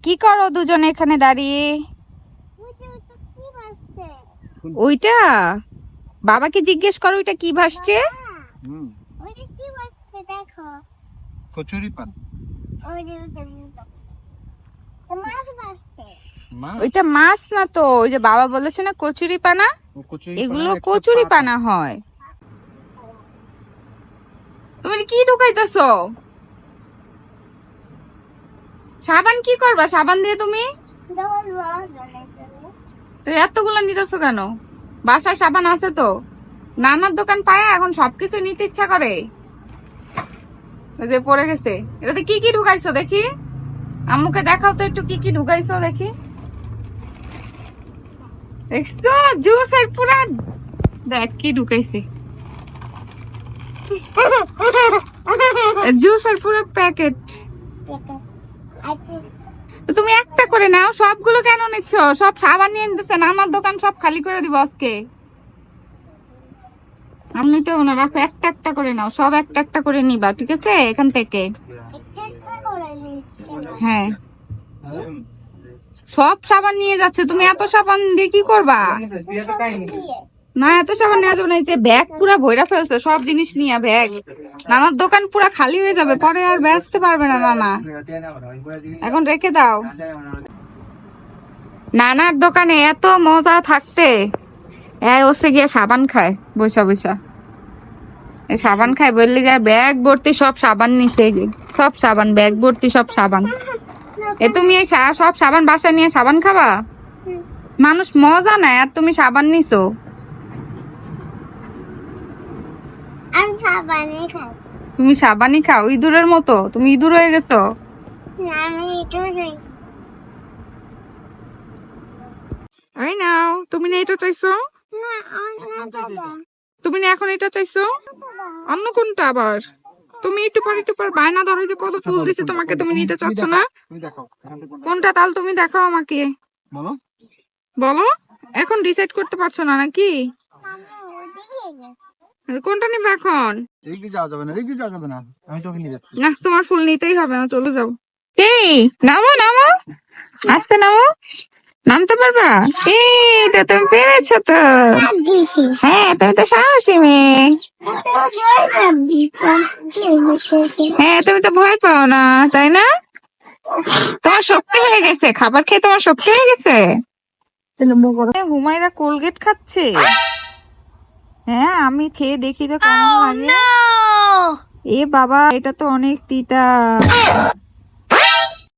কি করো দুজনে এখানে দাঁড়িয়ে? ওইটা বাবাকে জিজ্ঞেস করো, ওইটা কি ভাসছে? কচুরি পান। ওইটা মাছ না তো, ওই যে বাবা বলেছে না কচুরি পানা, এগুলো কচুরি পানা হয়। তুমি কি ঢুকাইতেছো? সাবান কি করবা? সাবান দিয়ে তুমি তো এতগুলো নিতেছো কেন? বাসায় সাবান আছে তো, নানার দোকান পায়, এখন সবকিছু নিতে ইচ্ছা করে। যে পড়ে গেছে, এটাতে কি কি ঢুকাইছো দেখি, আম্মুকে দেখাও তো একটু কি কি ঢুকাইছো দেখি। দেখছো জুসের পুরা, দেখ কি ঢুকাইছে, জুসের পুরো প্যাকেট। তুমি একটা করে নাও, সবগুলো কেন নিচ্ছ? সব সাবান নিয়ে নিতেছে, নানার দোকান সব খালি করে দিব আজকে। আমি তো না, রাখো, একটা একটা করে নাও, সব একটা একটা করে নিবা, ঠিক আছে? এখান থেকে হ্যাঁ, সব সাবান নিয়ে যাচ্ছে। তুমি এত সাবান দিয়ে কি করবা? না, এত সাবান নেওয়া যাবে না। এই যে ব্যাগ পুরা ভইরা ফেলছে সব জিনিস নিয়ে, ব্যাগ নানার দোকান পুরা খালি হয়ে যাবে, পরে আর বেচতে পারবে না নানা। এখন রেখে দাও। নানার দোকানে এত মজা থাকতে ওসে গিয়ে সাবান খায় বৈশা বৈশা। এই সাবান খায় বললি গা, ব্যাগ ভর্তি সব সাবান নিছে, সব সাবান ব্যাগ ভর্তি সব সাবান। তুমি এই সব সাবান বাসা নিয়ে সাবান খাবা? মানুষ মজা নেয় আর তুমি সাবান নিছো। তুমি সাবানই খাও ইঁদুরের মতো, তুমি ইঁদুর হয়ে গেছো। এই নাও, তুমি না এটা চাইছো, তুমি না এখন এটা চাইছো, অন্য কোনটা আবার? তুমি একটু পর বায়না ধরো, যে কত ফুল দিছে তোমাকে, তুমি নিতে চাচ্ছ না? কোনটা তাল তুমি দেখাও আমাকে, বলো। এখন ডিসাইড করতে পারছো না নাকি? কোনটা নিবে এখন? না, তোমার ফুল নিতেই হবে না, চলে যাও। এই নামো নামো, আস্তে নামো, নামতে পারবা? এই তো তুমি পেরেছো তো, হ্যাঁ তুমি তো সাহসী মেয়ে। হ্যাঁ, তুমি তো ভয় পাও না, তাই না? তোমার শক্তি হয়ে গেছে, খাবার খেয়ে তোমার শক্তি হয়ে গেছে। হুমায়রা কোলগেট খাচ্ছে। হ্যাঁ, আমি খেয়ে দেখি তো কেমন লাগে। এ বাবা, এটা তো অনেক তিতা।